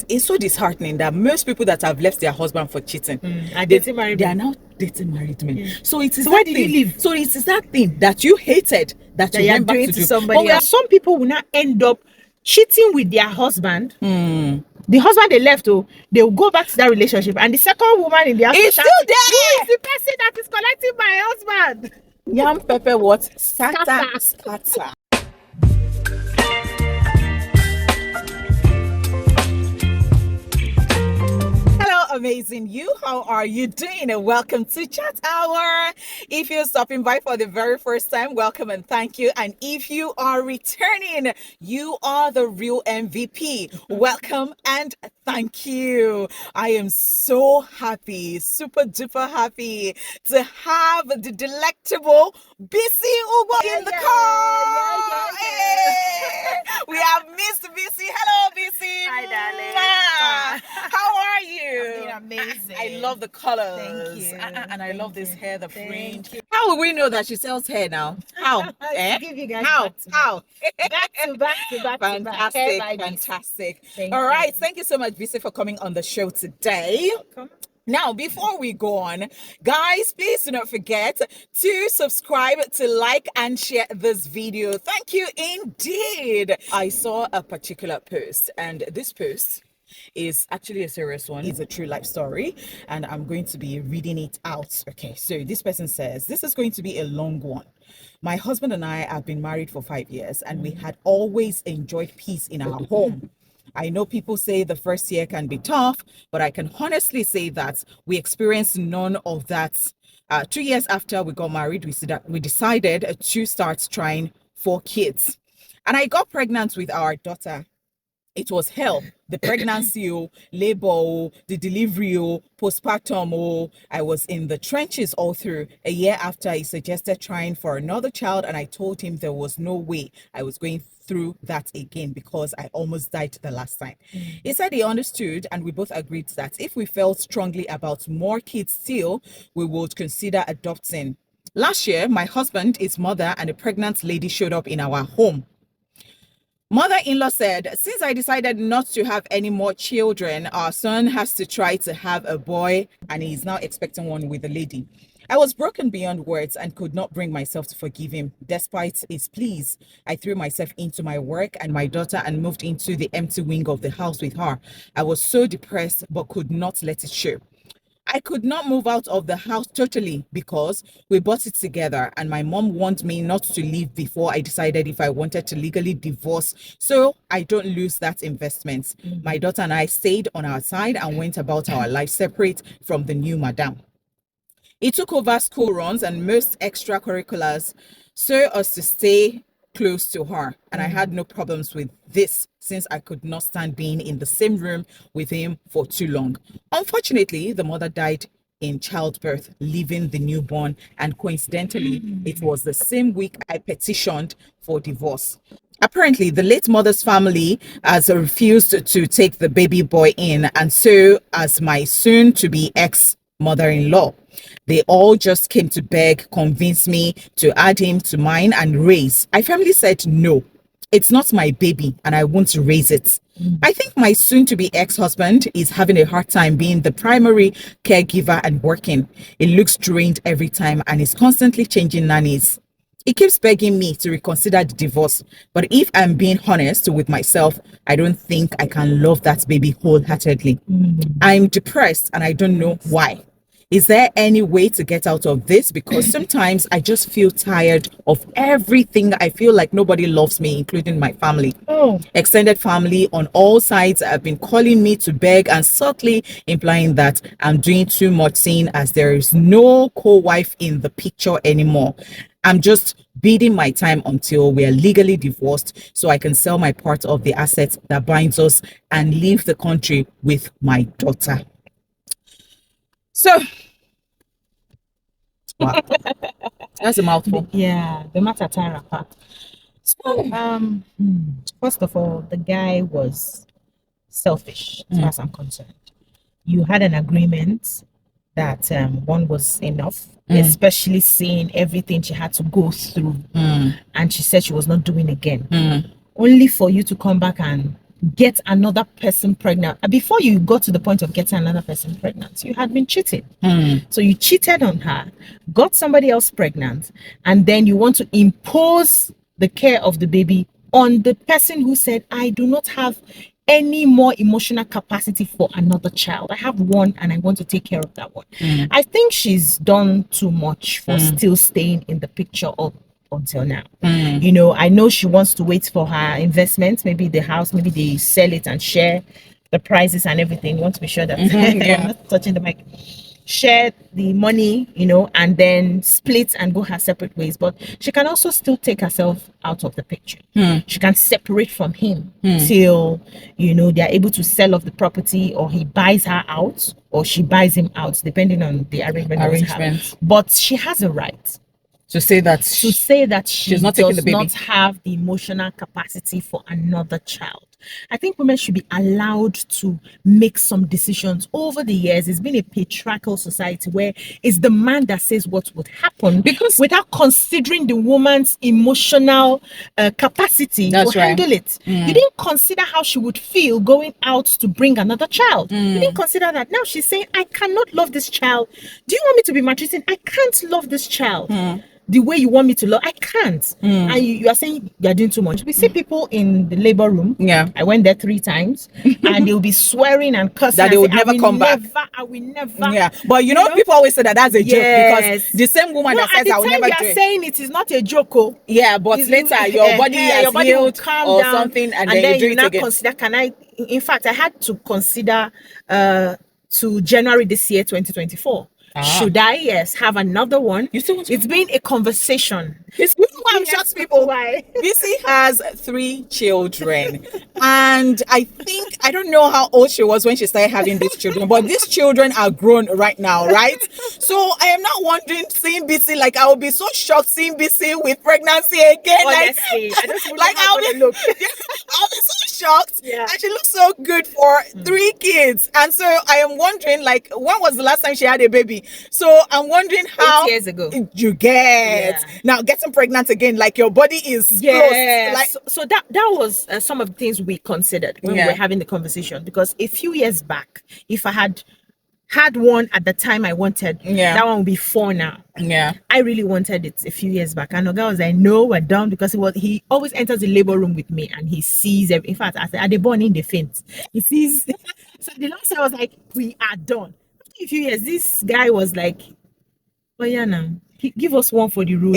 it's so disheartening that most people that have left their husband for cheating they are now dating married men. So it is so why did you leave? So it is that thing that you hated that you went back to do. Somebody else. Some people will not end up cheating with their husband. The husband they left, they will go back to that relationship, and the second woman in the house is still there. Who is the person that is collecting my husband? Yam pepper what? Scatter. Hello, amazing you. How are you doing? And welcome to Chat Hour. If you're stopping by for the very first time, welcome and thank you. And if you are returning, you are the real MVP. Welcome and thank you. I am so happy, super duper happy to have the delectable BC Ugo in the car. We have Miss BC. Hello, BC. Hi, darling. How are you? I'm doing amazing. I love the colors. Thank you. And I love this hair, the fringe. How will we know that she sells hair now? How? Give you guys How? back to back. Fantastic. All right. Thank you so much, BC, for coming on the show today. Welcome. Now, before we go on, guys, please do not forget to subscribe, to like, and share this video. Thank you indeed. I saw a particular post, and this post is actually a serious one. It's a true life story, and I'm going to be reading it out. Okay, so this person says, this is going to be a long one. My husband and I have been married for 5 years, and we had always enjoyed peace in our home. I know people say the first year can be tough, but I can honestly say that we experienced none of that. 2 years after we got married, we decided to start trying for kids. And I got pregnant with our daughter. It was hell. The pregnancy, labor, the delivery, postpartum. I was in the trenches all through. A year after, he suggested trying for another child, and I told him there was no way I was going through that again because I almost died the last time. He said he understood, and we both agreed that if we felt strongly about more kids still, we would consider adopting. Last year, my husband, his mother, and a pregnant lady showed up in our home. Mother-in-law said, since I decided not to have any more children, our son has to try to have a boy, and he's now expecting one with a lady. I was broken beyond words and could not bring myself to forgive him. Despite his pleas, I threw myself into my work and my daughter and moved into the empty wing of the house with her. I was so depressed but could not let it show. I could not move out of the house totally because we bought it together, and my mom wanted me not to leave before I decided if I wanted to legally divorce so I don't lose that investment. My daughter and I stayed on our side and went about our life separate from the new madam. He took over school runs and most extracurriculars so as to stay close to her, and I had no problems with this since I could not stand being in the same room with him for too long. Unfortunately, the mother died in childbirth, leaving the newborn, and coincidentally, it was the same week I petitioned for divorce. Apparently, the late mother's family has refused to take the baby boy in, and so as my soon-to-be ex-mother-in-law. They all just came to beg, convince me to add him to mine and raise. I firmly said no. It's not my baby and I won't raise it. I think my soon-to-be ex-husband is having a hard time being the primary caregiver and working. He looks drained every time and is constantly changing nannies. He keeps begging me to reconsider the divorce, but if I'm being honest with myself, I don't think I can love that baby wholeheartedly. I'm depressed and I don't know why. Is there any way to get out of this? Because sometimes I just feel tired of everything. I feel like nobody loves me, including my family. Extended family on all sides have been calling me to beg and subtly implying that I'm doing too much, seeing as there is no co-wife in the picture anymore. I'm just biding my time until we are legally divorced so I can sell my part of the assets that binds us and leave the country with my daughter. So, wow, that's a mouthful. Yeah, the matter tire apart. So, first of all, the guy was selfish, as far as I'm concerned. You had an agreement that one was enough, especially seeing everything she had to go through, and she said she was not doing again. Only for you to come back and get another person pregnant. Before you got to the point of getting another person pregnant, you had been cheating. So you cheated on her, got somebody else pregnant, and then you want to impose the care of the baby on the person who said, I do not have any more emotional capacity for another child. I have one and I want to take care of that one. I think she's done too much for still staying in the picture up until now. You know, I know she wants to wait for her investment, maybe the house, maybe they sell it and share the prices and everything. You want to be sure that I'm not touching the mic. Share the money, you know, and then split and go her separate ways. But she can also still take herself out of the picture. She can separate from him till, you know, they're able to sell off the property, or he buys her out, or she buys him out, depending on the arrangement. But she has a right to say that she's not taking the baby, not have the emotional capacity for another child. I think women should be allowed to make some decisions. Over the years, it's been a patriarchal society where it's the man that says what would happen, because without considering the woman's emotional capacity to handle it. You didn't consider how she would feel going out to bring another child. You didn't consider that. Now she's saying, I cannot love this child. Do you want me to be maltreating? I can't love this child the way you want me to love. I can't. And you are saying you're doing too much. We see people in the labor room. I went there 3 times, and they'll be swearing and cursing that they would never come back. I will never. But you know, people always say that that's a joke, because the same woman that says I will never do it. You're saying it is not a joke. But it's later your body has healed or down, something, and then you do it again. Consider, in fact, I had to consider to January this year, 2024. Should I, have another one? It's been a conversation. I'm shocked, people. Why? Bisi has 3 children, and I don't know how old she was when she started having these children, but these children are grown right now, right? So I am not wondering, seeing Bisi, like I will be so shocked seeing Bisi with pregnancy again. Honestly, I don't like I'll be so shocked. And she looks so good for 3 kids, and so I am wondering, like, when was the last time she had a baby? So I'm wondering how 8 years ago you get now getting pregnant again, like your body is close. Like, so that was some of the things we considered when we were having the conversation, because a few years back, if I had one at the time I wanted, that one would be 4 now. I really wanted it a few years back, and Oga was like, no, we're done, because he always enters the labor room with me and he sees in fact, I said, are they born in the faint? He sees. So the last time I was like, we are done. After a few years, this guy was like, oh yeah, now give us one for the road.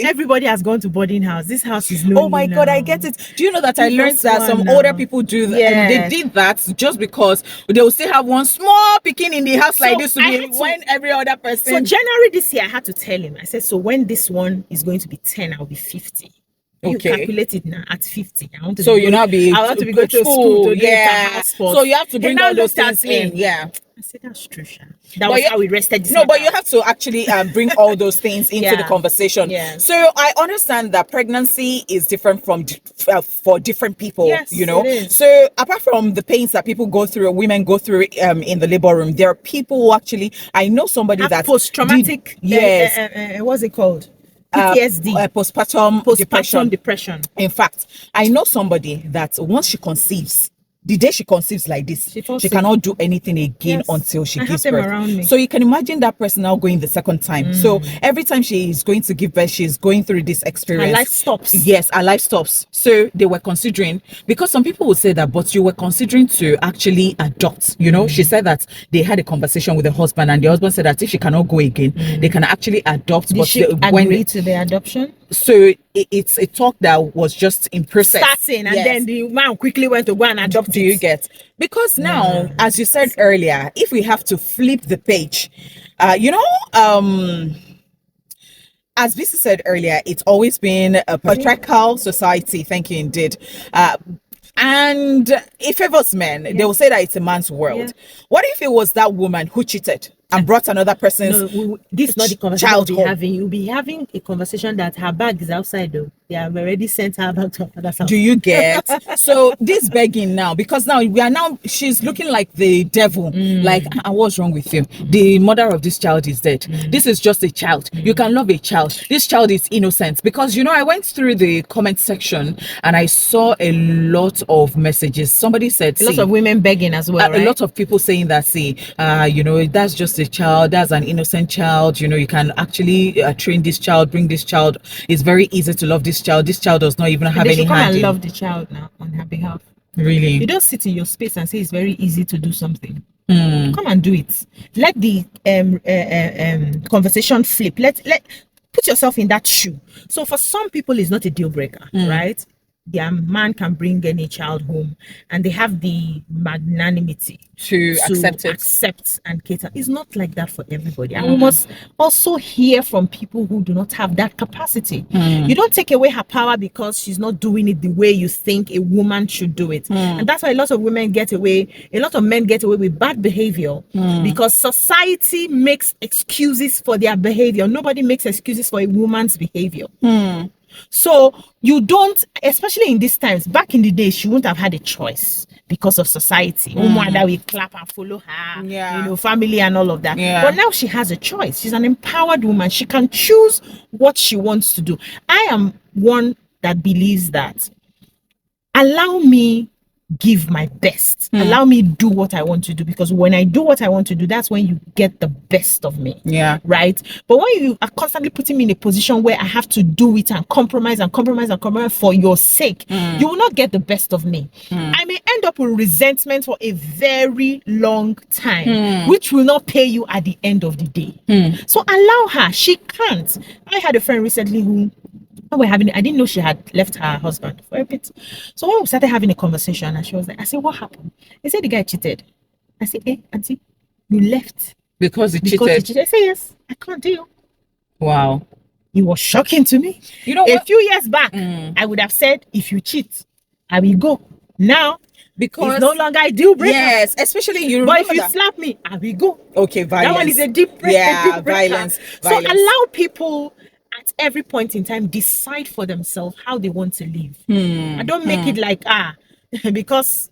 Everybody has gone to boarding house. This house is lonely. Oh my God, I get it. Do you know that I learned that some older people do that? And they did that just because they will still have one small picking in the house, like this, when every other person. So January this year, I had to tell him. I said, so when this one is going to be 10, I'll be 50. You calculate it now at 50. I want to I want to be going to school. So you have to bring all those things in. I said, that's true, Sha. That was how we rested this. No, but you have to actually bring all those things into the conversation. So I understand that pregnancy is different from for different people, you know. So apart from the pains that people go through, women go through in the labor room, there are people who actually, I know somebody that post-traumatic, what's it called? PTSD, postpartum depression. depression. In fact, I know somebody that once she conceives, the day she conceives like this, she cannot do anything again until she gives birth. So you can imagine that person now going the second time. So every time she is going to give birth, she's going through this experience. Her life stops. Yes, her life stops. So they were considering, because some people would say that, but you were considering to actually adopt. You know, she said that they had a conversation with the husband, and the husband said that if she cannot go again, they can actually adopt. Did she agree to the adoption? So it's a talk that was just in process. Starting, and then the man quickly went to go and adopt. Do you get? Because now, as you said earlier, if we have to flip the page, you know, as Bisi said earlier, it's always been a patriarchal society. Thank you indeed. And it favors men. They will say that it's a man's world. What if it was that woman who cheated? and brought another person's this is not the conversation child we'll be home. having. You'll be having a conversation that her bag is outside though. They have already sent her back to another house. Do you get? So this begging now, because now she's looking like the devil. Like, what's wrong with you? The mother of this child is dead. This is just a child. You can love a child. This child is innocent. Because I went through the comment section and I saw a lot of messages. Somebody said, a lot of women begging as well, right? A lot of people saying that, that's just a child, that's an innocent child, you can actually train this child, bring this child. It's very easy to love this child. This child does not even have any hand in. Love the child now on her behalf. Really? You don't sit in your space and say it's very easy to do something. Come and do it. Let the conversation flip. Let put yourself in that shoe. So for some people, it's not a deal breaker, right? Their man can bring any child home and they have the magnanimity to accept and cater. It's not like that for everybody. And we must also hear from people who do not have that capacity. You don't take away her power because she's not doing it the way you think a woman should do it. And that's why a lot of men get away with bad behavior because society makes excuses for their behavior. Nobody makes excuses for a woman's behavior. So you don't, especially in these times, back in the day, she wouldn't have had a choice because of society. Mother will clap and follow her, family and all of that. But now she has a choice. She's an empowered woman. She can choose what she wants to do. I am one that believes that allow me give my best. Allow me do what I want to do, because when I do what I want to do, that's when you get the best of me. Yeah. Right? But when you are constantly putting me in a position where I have to do it and compromise for your sake, you will not get the best of me. I may end up with resentment for a very long time, which will not pay you at the end of the day. So allow her. She can't. I had a friend recently who I didn't know she had left her husband for a bit. So when we started having a conversation, and she was like, I said, what happened? They said the guy cheated. I said, hey, auntie, you left because he cheated. I said, yes, I can't deal. Wow. It was shocking to me. A few years back, I would have said, if you cheat, I will go. Now, because it's no longer a deal breaker. Yes, especially you remember. But if you slap me, I will go. Okay, violence. That one is a deep breaker. Yeah, violence. So allow people at every point in time decide for themselves how they want to live. I don't make it like because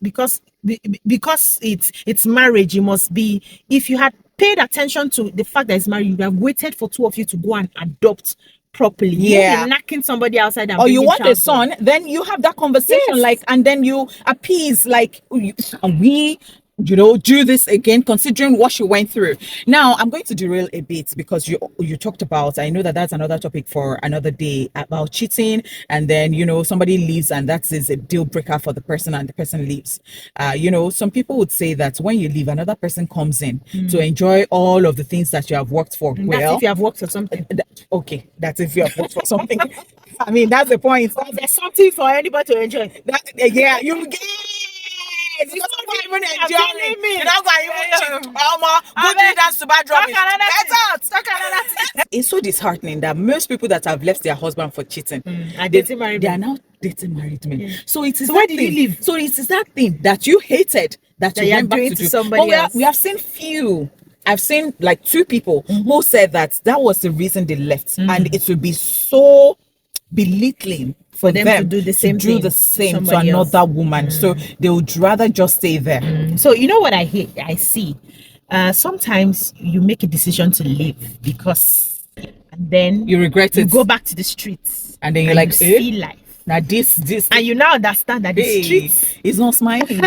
it's marriage. It must be. If you had paid attention to the fact that it's marriage, you would have waited for two of you to go and adopt properly. Yeah. You're knocking somebody outside and or you want a son, then you have that conversation, and then you appease, we do this again, considering what she went through. Now I'm going to derail a bit, because you talked about, I know that's another topic for another day, about cheating, and then somebody leaves and that is a deal breaker for the person, and the person leaves. Some people would say that when you leave, another person comes in to enjoy all of the things that you have worked for. That's if you have worked for something. Okay, that's if you have worked for something. I mean, that's the point. There's something for anybody to enjoy. You get. You're not even enjoying me. You're not going to go do dance to bad rubbish. Get out. It's so disheartening that most people that have left their husband for cheating, they are now dating married men. So it is. So why did you leave? So it is that thing that you hated that you went back to do. Somebody else. We have seen few. I've seen like two people who said that was the reason they left, and it would be so belittling for them to do the same to another woman. So they would rather just stay there. So you know what I see? Sometimes you make a decision to leave because, and then you regret it. You go back to the streets, and then you're like, see life. Now this, and you now understand that the streets is not smiling.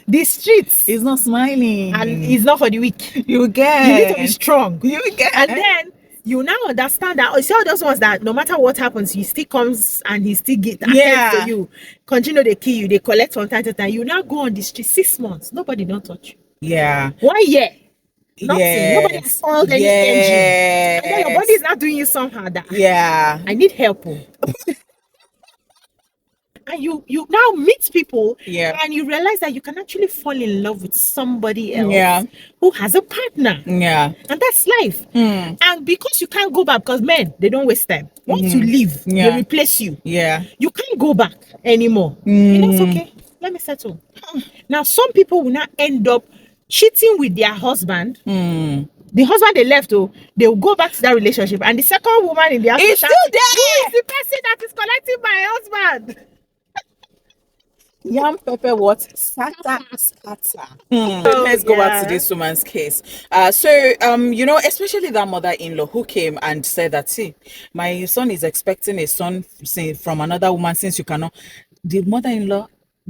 The streets is not smiling, and it's not for the weak. You need to be strong. And then you now understand that. See all those ones that no matter what happens, he still comes and he still gets to you. Continue they kill you, they collect from time to time. You now go on the street 6 months. Nobody don't touch you. Yeah. 1 year. Nothing. Nobody has soiled any engine. And then your body is not doing you somehow that. Yeah. I need help. And you now meet people, and you realize that you can actually fall in love with somebody else who has a partner. Yeah. And that's life. And because you can't go back, because men, they don't waste time. Once you leave, they replace you. Yeah. You can't go back anymore. It's okay. Let me settle. Now, some people will not end up cheating with their husband The husband they left, they will go back to that relationship, and the second woman in the house It's still who there. is the person that is collecting my husband? Yam pepper what? Sata. Let's go back to this woman's case. Especially that mother-in-law who came and said that, see, my son is expecting a son from another woman since you cannot. The mother-in-law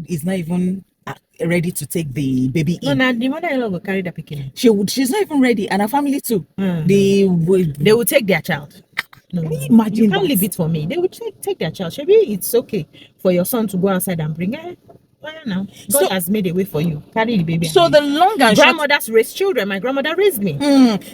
is not even ready to take the baby in. No, the mother-in-law will carry the picking. She's not even ready, and her family too. They will take their child. No, imagine you can't leave it for me. They will take their child. Maybe it's okay for your son to go outside and bring it. Now God has made a way for you. Carry the baby. So the long and grandmothers raise children. My grandmother raised me.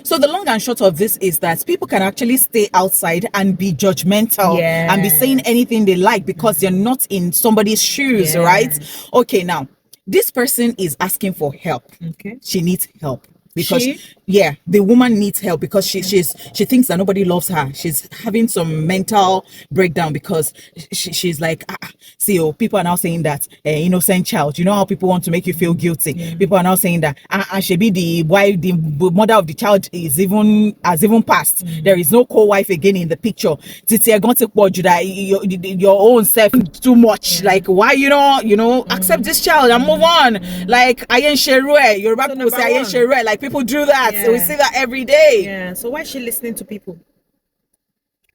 So the long and short of this is that people can actually stay outside and be judgmental and be saying anything they like because they're not in somebody's shoes, right? Okay, now this person is asking for help. Okay, she needs help. Because the woman needs help because she thinks that nobody loves her. She's having some mental breakdown because she's like, people are now saying that innocent child. You know how people want to make you feel guilty. People are now saying that she be the wife, the mother of the child has even passed. There is no co-wife again in the picture. Your own self too much. Like why accept this child and move on. Like ayen sherue, Yoruba people say ayen sherue. Like people do that. So we see that every day. Yeah. So why is she listening to people?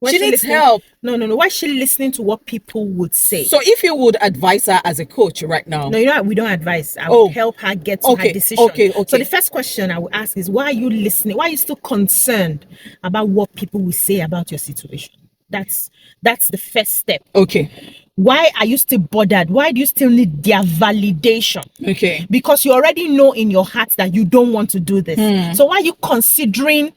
She needs help. No. Why is she listening to what people would say? So if you would advise her as a coach right now. No, we don't advise. I would help her get to her decision. Okay. So the first question I would ask is, why are you listening? Why are you still concerned about what people will say about your situation? That's the first step. Okay. Why are you still bothered? Why do you still need their validation? Okay. Because you already know in your heart that you don't want to do this. So why are you considering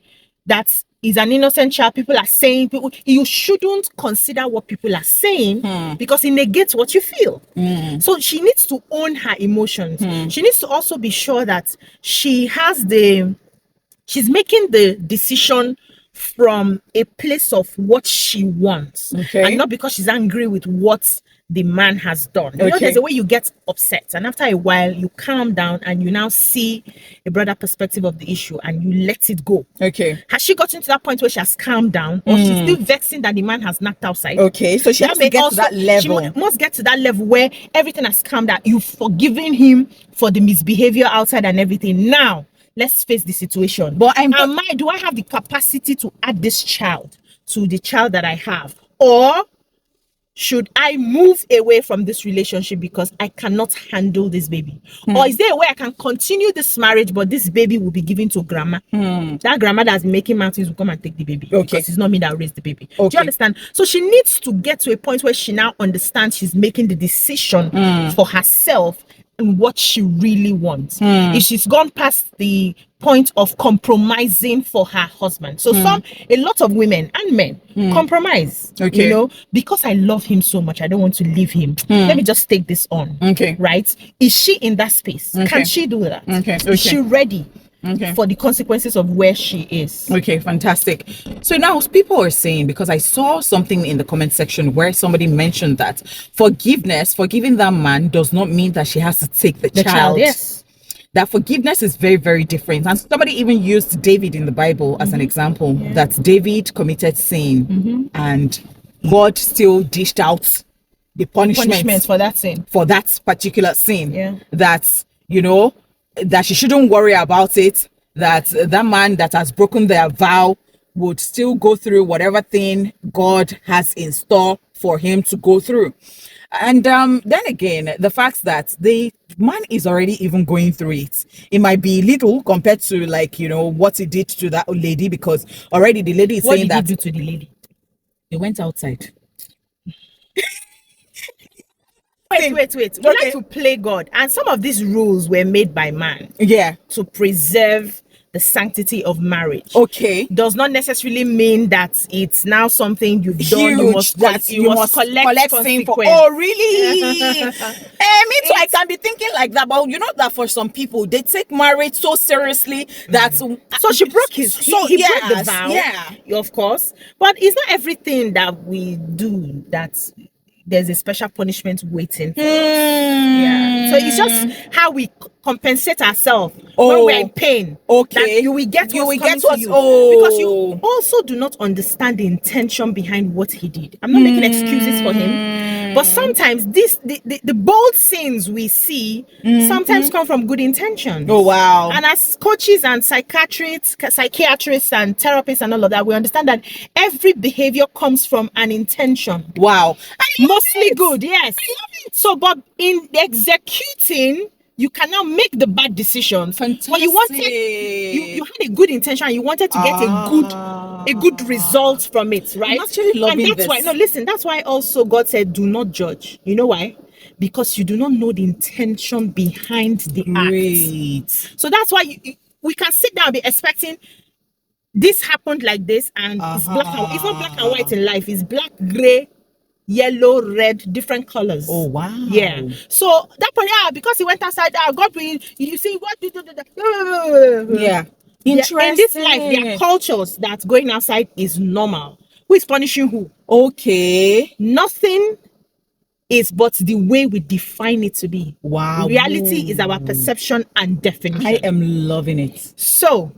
that is an innocent child? People are saying, you shouldn't consider what people are saying because it negates what you feel. So she needs to own her emotions. She needs to also be sure that she's making the decision from a place of what she wants, and not because she's angry with what the man has done. You know, there's a way you get upset, and after a while you calm down and you now see a broader perspective of the issue and you let it go. Okay. Has she gotten to that point where she has calmed down, or she's still vexing that the man has knocked outside? Okay, so she has to get to that level. She must get to that level where everything has calmed down. You've forgiven him for the misbehavior outside and everything. Now let's face the situation. But do I have the capacity to add this child to the child that I have? Or should I move away from this relationship because I cannot handle this baby? Or is there a way I can continue this marriage, but this baby will be given to grandma? That grandma that's making mountains will come and take the baby. Because it's not me that raised the baby. Do you understand? So she needs to get to a point where she now understands she's making the decision for herself and what she really wants. If she's gone past the point of compromising for her husband. So a lot of women and men compromise, because I love him so much, I don't want to leave him. Let me just take this on. Right? Is she in that space? Can she do that? Is she ready for the consequences of where she is? Okay, fantastic. So now people are saying, because I saw something in the comment section where somebody mentioned that forgiving that man does not mean that she has to take the child. Yes. That forgiveness is very, very different. And somebody even used David in the Bible as an example, that David committed sin and God still dished out the punishment for that sin. For that particular sin. That, that she shouldn't worry about it, that that man that has broken their vow would still go through whatever thing God has in store for him to go through. And then again, the fact that the man is already even going through it. It might be little compared to what he did to that lady, because already the lady is saying that. What did he do to the lady? They went outside. Wait. We like to play God. And some of these rules were made by man. Yeah. To preserve the sanctity of marriage. Okay. Does not necessarily mean that it's now something you've done. You must collect sin for. Oh, really? Me too. I can be thinking like that, but you know that for some people they take marriage so seriously that so she broke his. He broke the vow. Yeah, of course. But it's not everything that we do that there's a special punishment waiting for us. Yeah. So it's just how we compensate ourselves when Oh, we're in pain. okay. That you will get You what's will coming get to what's- you. oh. Because you also do not understand the intention behind what he did. I'm not making excuses for him, but sometimes the bold sins we see sometimes come from good intentions. Oh, wow. And as coaches and psychiatrists and therapists and all of that, we understand that every behavior comes from an intention. Wow. Mostly good, yes. So, but in executing, you cannot make the bad decisions. Fantastic. But you wanted, you had a good intention. You wanted to get a good result from it, right? I'm actually loving and that's this. why. No, listen. That's why also God said, "Do not judge." You know why? Because you do not know the intention behind the Great. act. So that's why we can sit down and be expecting this happened like this, and it's black and white. It's not black and white in life. It's black, gray, yellow, red, different colors. Oh, wow. Yeah. So that point, because he went outside, God will, you see what Yeah. Interesting. In this life, there are cultures that going outside is normal. Who is punishing who? Okay. Nothing is but the way we define it to be. Wow. Reality is our perception and definition. I am loving it. So,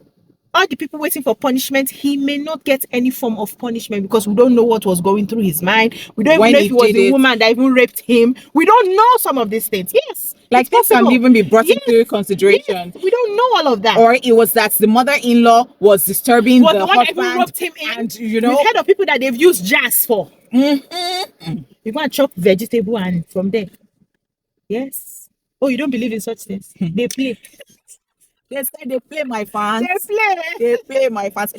all the people waiting for punishment, he may not get any form of punishment because we don't know what was going through his mind. We don't even know if it was the woman that even raped him. We don't know some of these things. Yes. Like this can even be brought into consideration. Yes, we don't know all of that. Or it was that the mother-in-law was disturbing the one husband. That even roped him in. And you know, we've heard of people that they've used jazz for. You go and chop vegetable and from there. Yes. Oh, you don't believe in such things? They play. They say they play my fans. They play my fans.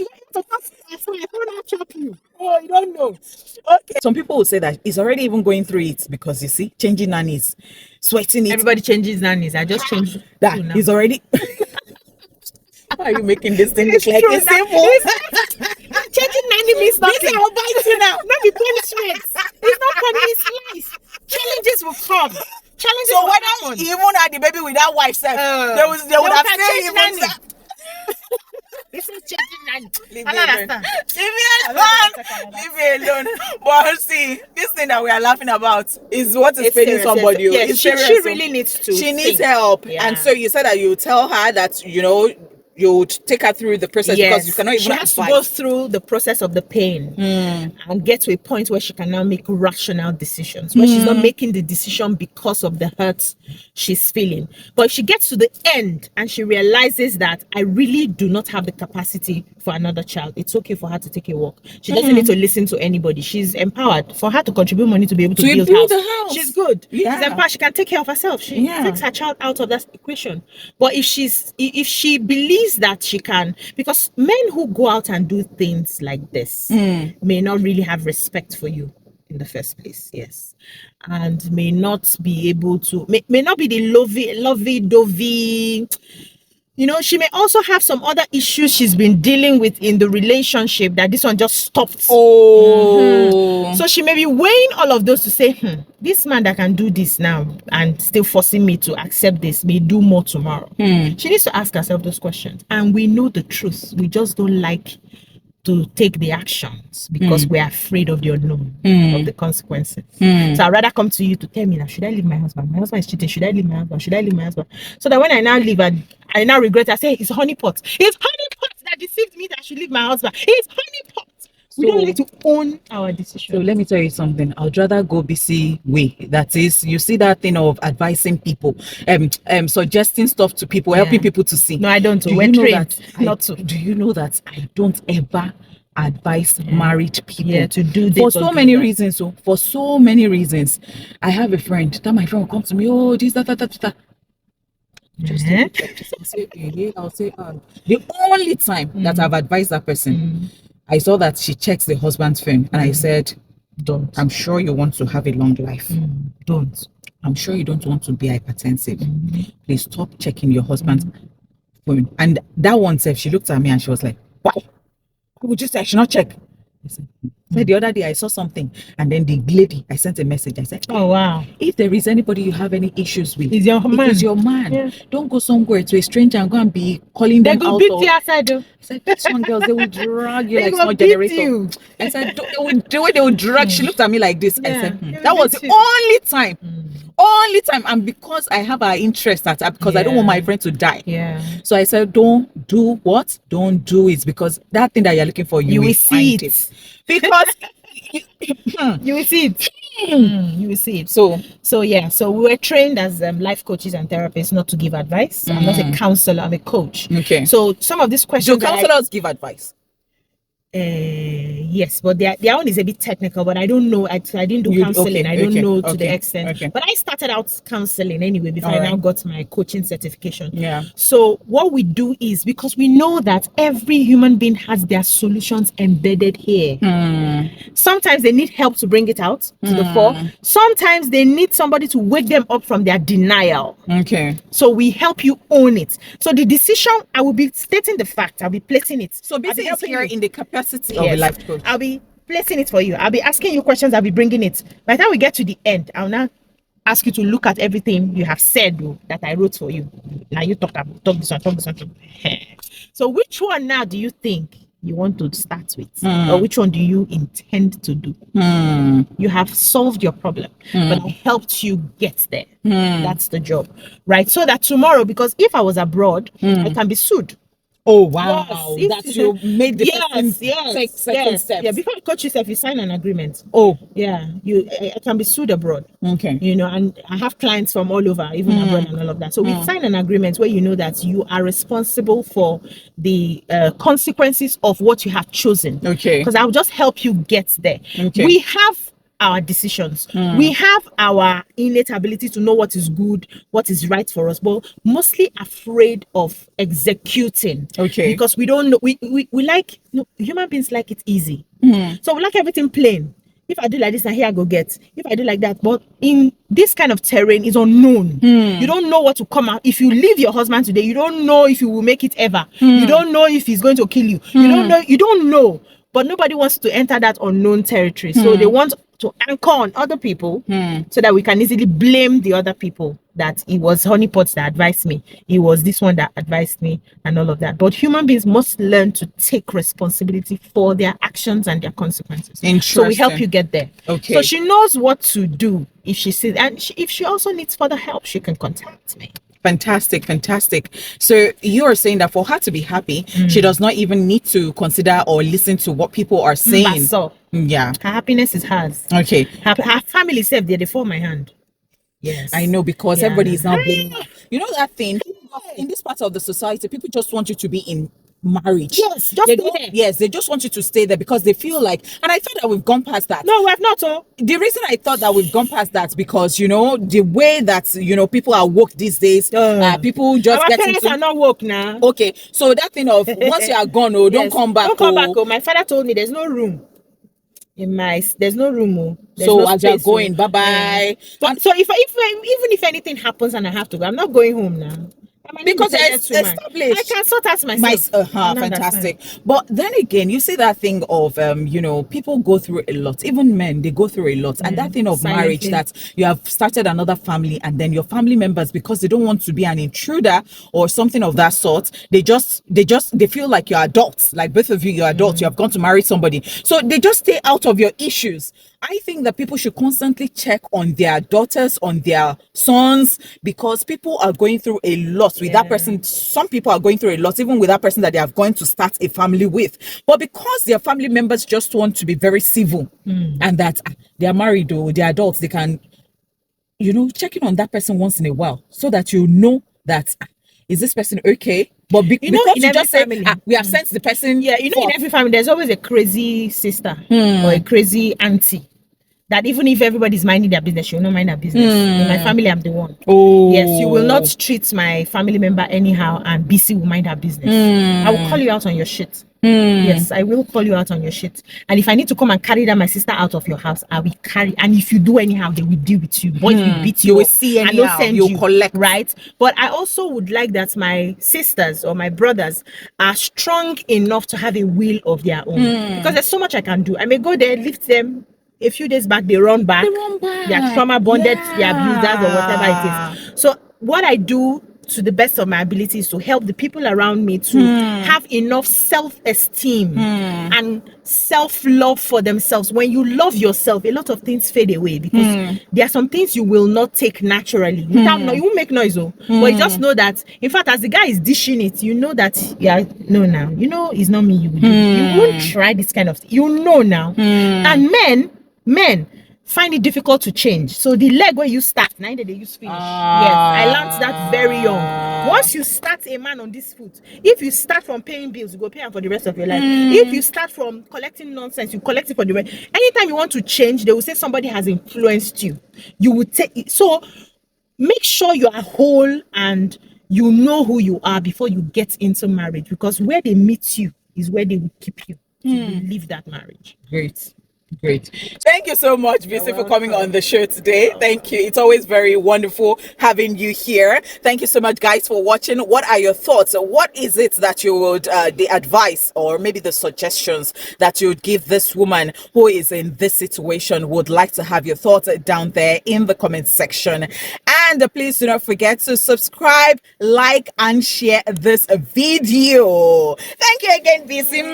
Oh, you don't know. Okay. Some people will say that he's already even going through it because you see, changing nannies, sweating it. Everybody changes nannies. I just changed that. He's already. How are you making this thing look like it's simple? Changing nanny means nothing. This I'll bite you now. Not be punishment. It's not punishment. It's life. Challenges will come. Challenges so will whether happen. he even had the baby with that wife, they would have stayed even. This is changing nanny. Leave me alone. But see, this thing that we are laughing about is what is paining somebody. Yes, she really needs to. She needs help. Yeah. And so you said that you tell her that, you know, you would take her through the process because you cannot even she has to go through the process of the pain and get to a point where she can now make rational decisions, where she's not making the decision because of the hurt she's feeling. But if she gets to the end and she realizes that I really do not have the capacity for another child, it's okay for her to take a walk. She doesn't need to listen to anybody. She's empowered. For her to contribute money to be able to build the house. She's good. Yeah. She's empowered. She can take care of herself. She takes her child out of that equation. But if she believes that she can, because men who go out and do things like this may not really have respect for you in the first place, yes, and may not be able to, may not be the lovey-dovey. You know, she may also have some other issues she's been dealing with in the relationship that this one just stopped. So she may be weighing all of those to say, this man that can do this now and still forcing me to accept this may do more tomorrow. She needs to ask herself those questions. And we know the truth. We just don't like to take the actions because we're afraid of the unknown, of the consequences. So I'd rather come to you to tell me now, should I leave my husband? My husband is cheating. Should I leave my husband? Should I leave my husband? So that when I now leave and I now regret, I say, it's Honeypot. It's Honeypot that deceived me that I should leave my husband. It's Honeypot. We don't like to own our decisions. So let me tell you something. I'd rather go BC way. That is, you see that thing of advising people, suggesting stuff to people, helping people to see. No, I don't. Do you know that? Do you know that I don't ever advise married people to do this for so many reasons? So for so many reasons, I have a friend. That my friend will come to me. Oh, this, that. Just I'll say, the only time that I've advised that person. I saw that she checks the husband's phone and I said, don't. I'm sure you want to have a long life. Don't. I'm sure you don't want to be hypertensive. Please stop checking your husband's phone. And that one said, she looked at me and she was like, why? Why would you say I should not check? I said, the other day I saw something and then the lady, I sent a message. I said, oh wow, if there is anybody you have any issues with, it's your man. It is your man. Yeah. Don't go somewhere to a stranger and go and be calling them out. They will beat you outside though. I said, some girls, they will drag you like small generator. I said, they will drag. She looked at me like this. I said, that was the only time Only time, and because I have an interest at that, because I don't want my friend to die. Yeah. So I said, don't do what? Don't do it, because that thing that you're looking for, you will see find it. Because you will see it. You will see it. So yeah. So we were trained as life coaches and therapists not to give advice. I'm not a counselor. I'm a coach. Okay. So some of these questions. Do counselors give advice? Yes, but their own is a bit technical, but I don't know. I didn't do counseling. I don't know to the extent. But I started out counseling anyway before I now got my coaching certification. Yeah. So what we do is, because we know that every human being has their solutions embedded here. Sometimes they need help to bring it out to the fore. Sometimes they need somebody to wake them up from their denial. Okay. So we help you own it. So the decision, I will be stating the fact. I'll be placing it. So basically, it's here in the capacity of a life coach. I'll be placing it for you. I'll be asking you questions. I'll be bringing it. By the time we get to the end, I'll now ask you to look at everything you have said that I wrote for you. Now you talk this one. So which one now do you think you want to start with? Or which one do you intend to do? You have solved your problem, but I helped you get there. That's the job, right? So that tomorrow, because if I was abroad, I can be sued. Oh wow! Yes, that you made the take second steps. Yeah, before you coach yourself, you sign an agreement. Oh yeah, I can be sued abroad. Okay, and I have clients from all over, even abroad and all of that. So we sign an agreement where you know that you are responsible for the consequences of what you have chosen. Okay, because I'll just help you get there. Okay, we have our decisions. We have our innate ability to know what is good, what is right for us, but mostly afraid of executing. Okay. Because we don't know. We like, human beings like it easy. So we like everything plain. If I do like this, and here I go get. If I do like that, but in this kind of terrain, is unknown. You don't know what to come out. If you leave your husband today, you don't know if you will make it ever. You don't know if he's going to kill you. You don't know. But nobody wants to enter that unknown territory. So they want to anchor on other people so that we can easily blame the other people that it was Honeypot that advised me. It was this one that advised me and all of that. But human beings must learn to take responsibility for their actions and their consequences. So we help you get there. Okay. So she knows what to do if she sees, and if she also needs further help, she can contact me. Fantastic. So you are saying that for her to be happy, she does not even need to consider or listen to what people are saying. Yeah. Her happiness is hers. Okay. Her family said they fall my hand. Yes. I know, because everybody is now blaming her. You know that thing? In this part of the society, people just want you to be in marriage. Yes, just stay there. Yes, they just want you to stay there because they feel like, and I thought that we've gone past that. No, we have not. The reason I thought that we've gone past that, because the way that people are woke these days, people just our get parents into, are not woke now. Okay, so that thing of once you are gone, don't come back. Don't come back. My father told me there's no room. There's no room. So no as you're going, bye bye. So if even if anything happens and I have to go, I'm not going home now. Because it's established. I can sort out myself. Fantastic. But then again, you see that thing of people go through a lot. Even men, they go through a lot. And that thing of marriage, that you have started another family, and then your family members, because they don't want to be an intruder or something of that sort, they feel like you're adults. Like both of you're adults. You have gone to marry somebody, so they just stay out of your issues. I think that people should constantly check on their daughters, on their sons, because people are going through a lot with that person. Some people are going through a lot, even with that person that they are going to start a family with. But because their family members just want to be very civil and that they are married or they're adults, they can, check in on that person once in a while so that that is this person okay? But because you just family, say, we have sent the person. Yeah, in every family, there's always a crazy sister or a crazy auntie. That even if everybody's minding their business, she will not mind her business. In my family, I'm the one. Oh. Yes, you will not treat my family member anyhow, and BC will mind her business. I will call you out on your shit. Yes, I will call you out on your shit. And if I need to come and carry that my sister out of your house, I will carry. And if you do anyhow, they will deal with you. Boys will beat you. You will see anyhow. You'll collect. Right? But I also would like that my sisters or my brothers are strong enough to have a will of their own. Because there's so much I can do. I may go there, lift them. A few days back, they run back. They are trauma bonded, they are abusers or whatever it is. So what I do to the best of my abilities to help the people around me to have enough self-esteem and self-love for themselves. When you love yourself, a lot of things fade away, because there are some things you will not take naturally. Without you won't make noise, but you just know that. In fact, as the guy is dishing it, you know that now it's not me. You won't try this kind of thing. You know now. And men find it difficult to change. So the leg where you start, now they use finish. Yes, I learned that very young. Once you start a man on this foot, if you start from paying bills, you go pay him for the rest of your life. If you start from collecting nonsense, you collect it for the rest. Anytime you want to change, they will say somebody has influenced you. You will take it. So make sure you are whole and you know who you are before you get into marriage, because where they meet you is where they will keep you to leave that marriage. Great. Thank you so much, Bisi, for coming on the show today. Thank you. It's always very wonderful having you here. Thank you so much, guys, for watching. What are your thoughts? What is it that you would, the advice or maybe the suggestions that you would give this woman who is in this situation? Would like to have your thoughts down there in the comment section. And please do not forget to subscribe, like, and share this video. Thank you again, Bisi.